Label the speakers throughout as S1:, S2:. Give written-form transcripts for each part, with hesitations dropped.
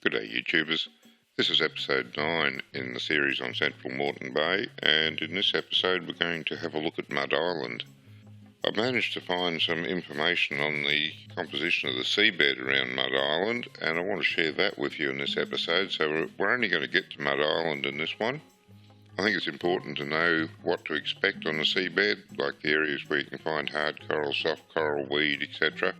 S1: G'day YouTubers, this is episode 9 in the series on Central Moreton Bay, and in this episode we're going to have a look at Mud Island. I've managed to find some information on the composition of the seabed around Mud Island, and I want to share that with you in this episode. So we're only going to get to Mud Island in this one. I think it's important to know what to expect on the seabed, like the areas where you can find hard coral, soft coral, weed, etc.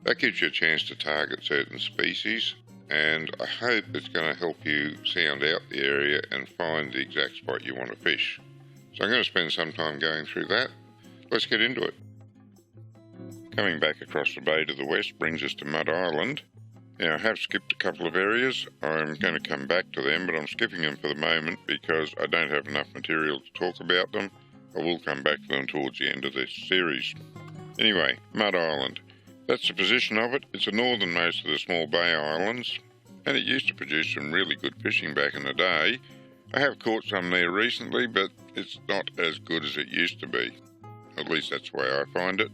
S1: That gives you a chance to target certain species, and I hope it's going to help you sound out the area and find the exact spot you want to fish. So I'm going to spend some time going through that. Let's get into it. Coming back across the bay to the west brings us to Mud Island. Now I have skipped a couple of areas. I'm going to come back to them, but I'm skipping them for the moment because I don't have enough material to talk about them. I will come back to them towards the end of this series. Anyway, Mud Island. That's the position of it. It's the northernmost of the small bay islands, and it used to produce some really good fishing back in the day. I have caught some there recently, but it's not as good as it used to be. At least that's the way I find it.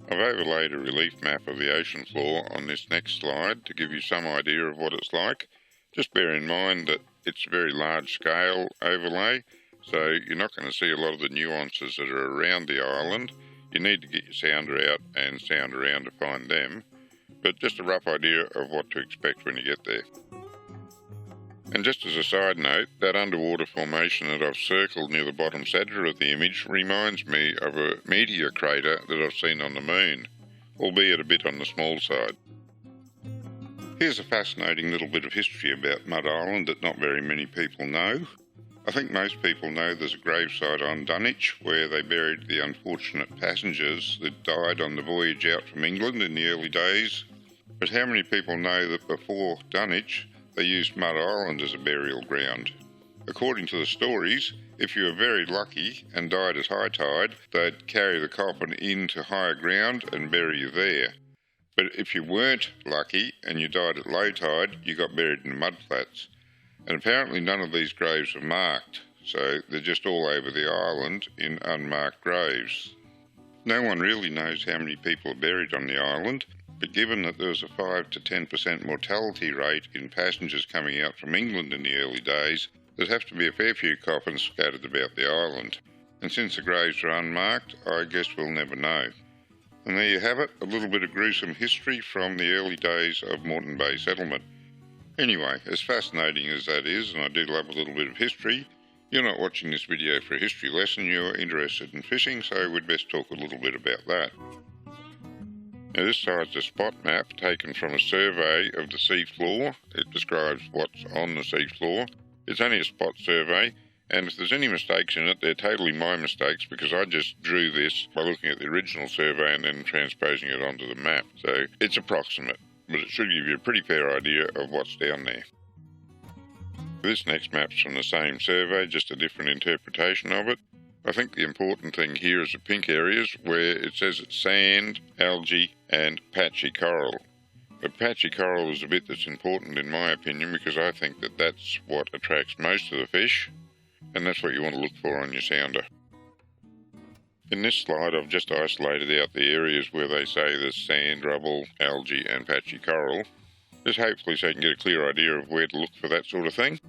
S1: I've overlaid a relief map of the ocean floor on this next slide to give you some idea of what it's like. Just bear in mind that it's a very large scale overlay, so you're not going to see a lot of the nuances that are around the island. You need to get your sounder out and sound around to find them, but just a rough idea of what to expect when you get there. And just as a side note, that underwater formation that I've circled near the bottom centre of the image reminds me of a meteor crater that I've seen on the moon, albeit a bit on the small side. Here's a fascinating little bit of history about Mud Island that not very many people know. I think most people know there's a gravesite on Nudgee where they buried the unfortunate passengers that died on the voyage out from England in the early days. But how many people know that before Nudgee they used Mud Island as a burial ground? According to the stories, if you were very lucky and died at high tide, they'd carry the coffin into higher ground and bury you there. But if you weren't lucky and you died at low tide, you got buried in the mudflats. And apparently none of these graves are marked, so they're just all over the island in unmarked graves. No one really knows how many people are buried on the island, but given that there was a 5 to 10% mortality rate in passengers coming out from England in the early days, there'd have to be a fair few coffins scattered about the island. And since the graves are unmarked, I guess we'll never know. And there you have it, a little bit of gruesome history from the early days of Moreton Bay settlement. Anyway, as fascinating as that is, and I do love a little bit of history, you're not watching this video for a history lesson, you're interested in fishing, so we'd best talk a little bit about that. Now this side's a spot map taken from a survey of the sea floor. It describes what's on the sea floor. It's only a spot survey, and if there's any mistakes in it, they're totally my mistakes because I just drew this by looking at the original survey and then transposing it onto the map. So it's approximate, but it should give you a pretty fair idea of what's down there. This next map's from the same survey, just a different interpretation of it. I think the important thing here is the pink areas where it says it's sand, algae and patchy coral. But patchy coral is the bit that's important in my opinion because I think that that's what attracts most of the fish, and that's what you want to look for on your sounder. In this slide I've just isolated out the areas where they say there's sand, rubble, algae and patchy coral, just hopefully so you can get a clear idea of where to look for that sort of thing.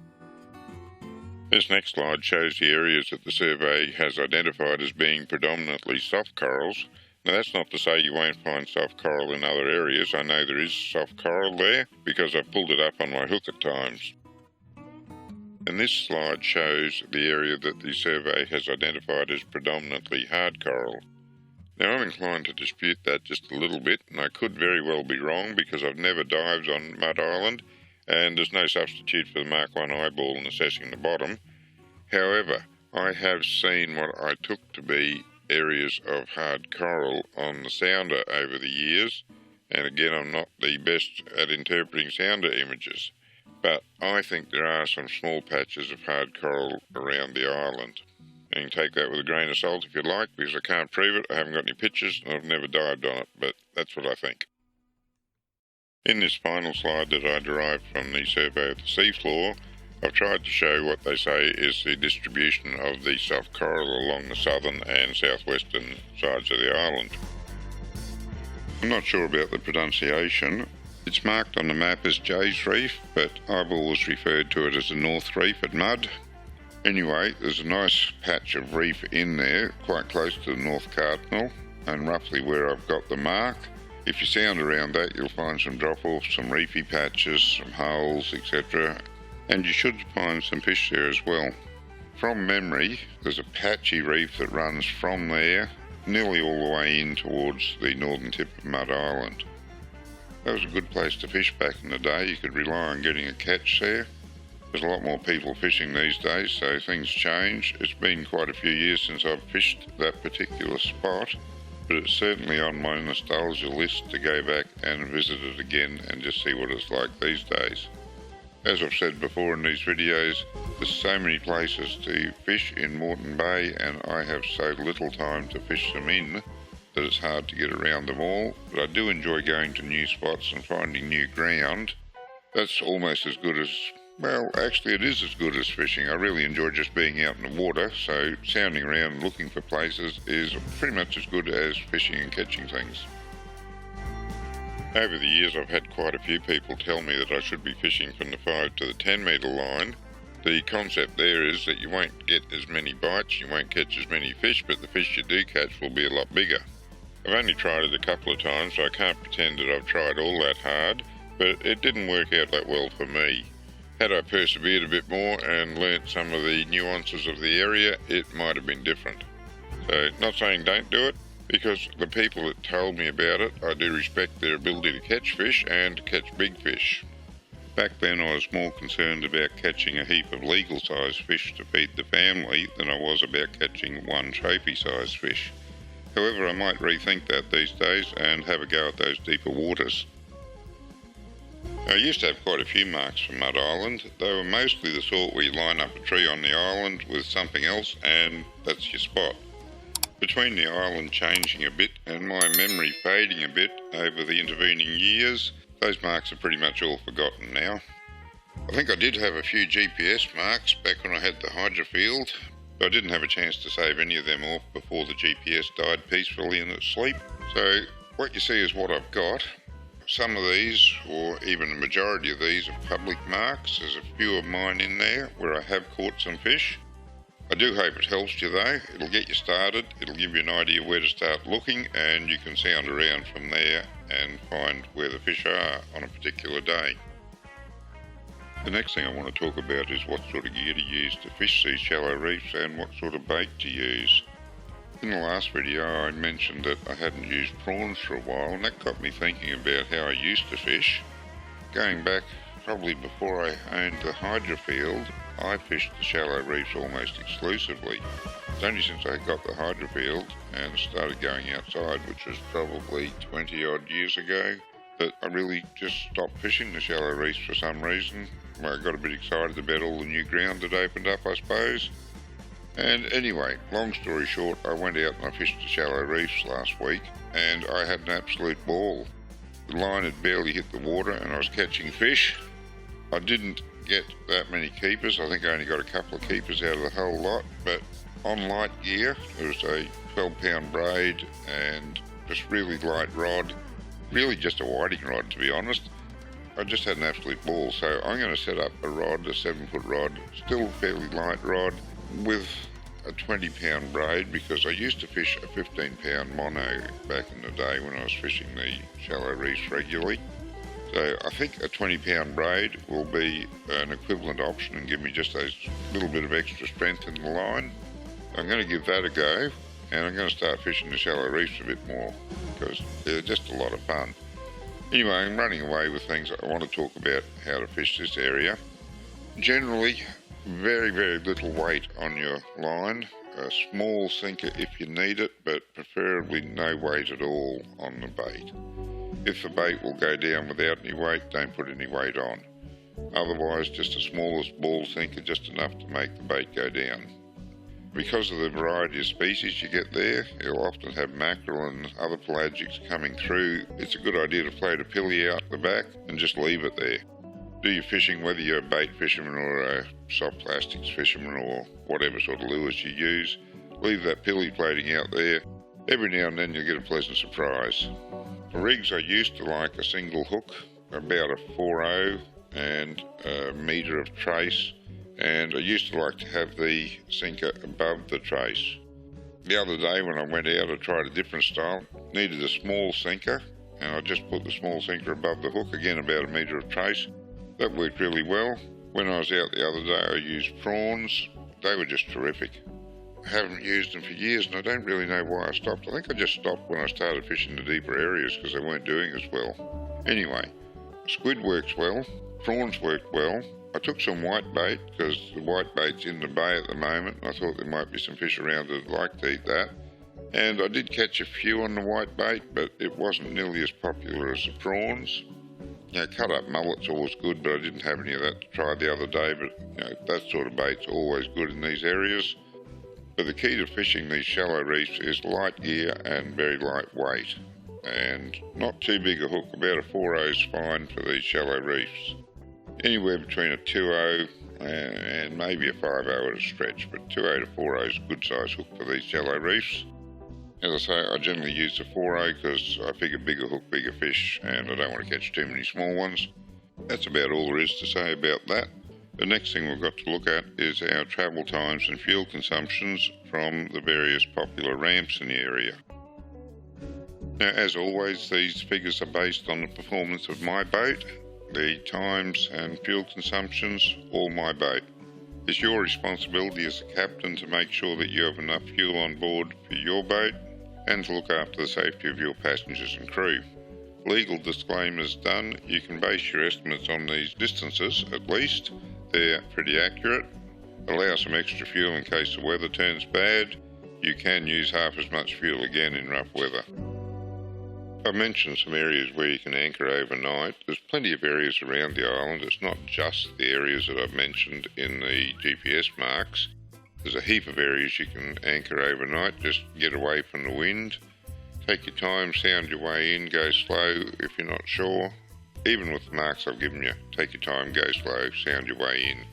S1: This next slide shows the areas that the survey has identified as being predominantly soft corals. Now that's not to say you won't find soft coral in other areas. I know there is soft coral there because I've pulled it up on my hook at times. And this slide shows the area that the survey has identified as predominantly hard coral. Now I'm inclined to dispute that just a little bit, and I could very well be wrong because I've never dived on Mud Island and there's no substitute for the Mark I eyeball in assessing the bottom. However, I have seen what I took to be areas of hard coral on the sounder over the years, and again I'm not the best at interpreting sounder images, but I think there are some small patches of hard coral around the island. And you can take that with a grain of salt if you like, because I can't prove it, I haven't got any pictures and I've never dived on it, but that's what I think. In this final slide that I derived from the survey of the seafloor, I've tried to show what they say is the distribution of the soft coral along the southern and southwestern sides of the island. I'm not sure about the pronunciation. It's marked on the map as Jay's Reef, but I've always referred to it as the North Reef at Mud. Anyway, there's a nice patch of reef in there, quite close to the North Cardinal, and roughly where I've got the mark. If you sound around that, you'll find some drop-offs, some reefy patches, some holes, etc. And you should find some fish there as well. From memory, there's a patchy reef that runs from there, nearly all the way in towards the northern tip of Mud Island. That was a good place to fish back in the day. You could rely on getting a catch there. There's a lot more people fishing these days, so things change. It's been quite a few years since I've fished that particular spot, but it's certainly on my nostalgia list to go back and visit it again and just see what it's like these days. As I've said before in these videos, there's so many places to fish in Moreton Bay, and I have so little time to fish them in that it's hard to get around them all, but I do enjoy going to new spots and finding new ground. That's almost as good as, well, actually it is as good as fishing. I really enjoy just being out in the water, so sounding around and looking for places is pretty much as good as fishing and catching things. Over the years I've had quite a few people tell me that I should be fishing from the 5 to the 10 metre line. The concept there is that you won't get as many bites, you won't catch as many fish, but the fish you do catch will be a lot bigger. I've only tried it a couple of times, so I can't pretend that I've tried all that hard, but it didn't work out that well for me. Had I persevered a bit more and learnt some of the nuances of the area, it might have been different. So, not saying don't do it, because the people that told me about it, I do respect their ability to catch fish and to catch big fish. Back then I was more concerned about catching a heap of legal sized fish to feed the family than I was about catching one trophy sized fish. However, I might rethink that these days and have a go at those deeper waters. I used to have quite a few marks for Mud Island. They were mostly the sort where you line up a tree on the island with something else and that's your spot. Between the island changing a bit and my memory fading a bit over the intervening years, those marks are pretty much all forgotten now. I think I did have a few GPS marks back when I had the hydrofield, but I didn't have a chance to save any of them off before the GPS died peacefully in its sleep. So what you see is what I've got. Some of these, or even the majority of these, are public marks. There's a few of mine in there where I have caught some fish. I do hope it helps you though. It'll get you started, it'll give you an idea where to start looking, and you can sound around from there and find where the fish are on a particular day. The next thing I want to talk about is what sort of gear to use to fish these shallow reefs and what sort of bait to use. In the last video I mentioned that I hadn't used prawns for a while, and that got me thinking about how I used to fish. Going back probably before I owned the hydrofield, I fished the shallow reefs almost exclusively. It's only since I got the hydrofield and started going outside, which was probably 20 odd years ago, that I really just stopped fishing the shallow reefs for some reason. I got a bit excited about all the new ground that opened up, I suppose. And anyway, long story short, I went out and I fished the shallow reefs last week, and I had an absolute ball. The line had barely hit the water and I was catching fish. I didn't get that many keepers. I think I only got a couple of keepers out of the whole lot, but on light gear, there was a 12-pound braid and just really light rod, really just a whiting rod to be honest. I just had an absolute ball, so I'm going to set up a rod, a 7-foot rod, still fairly light rod, with a 20-pound braid, because I used to fish a 15-pound mono back in the day when I was fishing the shallow reefs regularly. So I think a 20-pound braid will be an equivalent option and give me just a little bit of extra strength in the line. I'm going to give that a go, and I'm going to start fishing the shallow reefs a bit more because they're just a lot of fun. Anyway, I'm running away with things. I want to talk about how to fish this area. Generally, very, very little weight on your line. A small sinker if you need it, but preferably no weight at all on the bait. If the bait will go down without any weight, don't put any weight on. Otherwise, just the smallest ball sinker, just enough to make the bait go down. Because of the variety of species you get there, you'll often have mackerel and other pelagics coming through. It's a good idea to float a pilly out the back and just leave it there. Do your fishing, whether you're a bait fisherman or a soft plastics fisherman or whatever sort of lures you use, leave that pilly floating out there. Every now and then you'll get a pleasant surprise. For rigs, I used to like a single hook, about a 4.0 and a metre of trace, and I used to like to have the sinker above the trace. The other day when I went out, I tried a different style, needed a small sinker, and I just put the small sinker above the hook, again about a metre of trace. That worked really well. When I was out the other day, I used prawns. They were just terrific. I haven't used them for years, and I don't really know why I stopped. I think I just stopped when I started fishing the deeper areas because they weren't doing as well. Anyway, squid works well, prawns worked well. I took some white bait because the white bait's in the bay at the moment. I thought there might be some fish around that'd like to eat that. And I did catch a few on the white bait, but it wasn't nearly as popular as the prawns. Cut up mullet's always good, but I didn't have any of that to try the other day. But that sort of bait's always good in these areas. But the key to fishing these shallow reefs is light gear and very lightweight. And not too big a hook, about a 4.0 is fine for these shallow reefs. Anywhere between a 2.0 and maybe a 5.0 at a stretch, but 2.0 to 4.0 is a good size hook for these shallow reefs. As I say, I generally use the 4.0 because I figure bigger hook, bigger fish, and I don't want to catch too many small ones. That's about all there is to say about that. The next thing we've got to look at is our travel times and fuel consumptions from the various popular ramps in the area. Now, as always, these figures are based on the performance of my boat, the times and fuel consumptions, all my boat. It's your responsibility as a captain to make sure that you have enough fuel on board for your boat and to look after the safety of your passengers and crew. Legal disclaimers done, you can base your estimates on these distances at least. They're pretty accurate. Allow some extra fuel in case the weather turns bad. You can use half as much fuel again in rough weather. I've mentioned some areas where you can anchor overnight. There's plenty of areas around the island. It's not just the areas that I've mentioned in the GPS marks. There's a heap of areas you can anchor overnight. Just get away from the wind. Take your time, sound your way in, go slow if you're not sure. Even with the marks I've given you, take your time, go slow, sound your way in.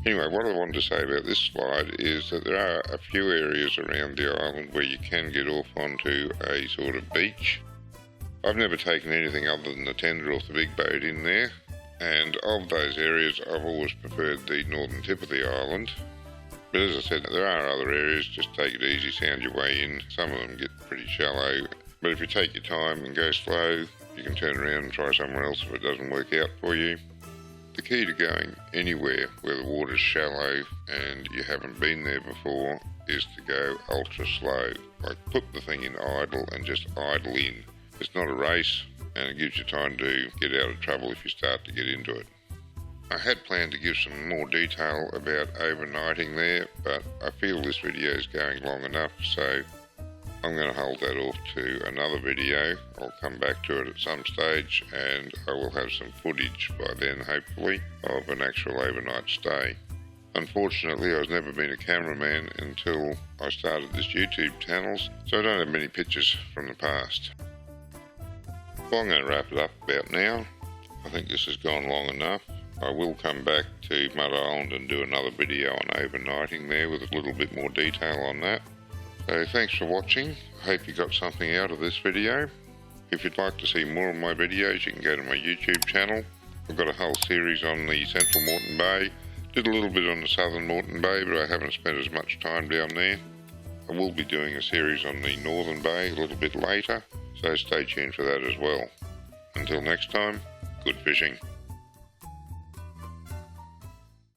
S1: Anyway, what I wanted to say about this slide is that there are a few areas around the island where you can get off onto a sort of beach. I've never taken anything other than the tender off the big boat in there, and of those areas I've always preferred the northern tip of the island. But as I said, there are other areas, just take it easy, sound your way in. Some of them get pretty shallow, but if you take your time and go slow, you can turn around and try somewhere else if it doesn't work out for you. The key to going anywhere where the water's shallow and you haven't been there before is to go ultra slow. Like put the thing in idle and just idle in. It's not a race and it gives you time to get out of trouble if you start to get into it. I had planned to give some more detail about overnighting there, but I feel this video is going long enough, so I'm going to hold that off to another video. I'll come back to it at some stage and I will have some footage by then, hopefully, of an actual overnight stay. Unfortunately, I've never been a cameraman until I started this YouTube channel, so I don't have many pictures from the past. Well, I'm going to wrap it up about now. I think this has gone long enough. I will come back to Mud Island and do another video on overnighting there with a little bit more detail on that. So thanks for watching. I hope you got something out of this video. If you'd like to see more of my videos, you can go to my YouTube channel. I've got a whole series on the central Moreton Bay. Did a little bit on the southern Moreton Bay, but I haven't spent as much time down there. I will be doing a series on the northern bay a little bit later, so stay tuned for that as well. Until next time, good fishing.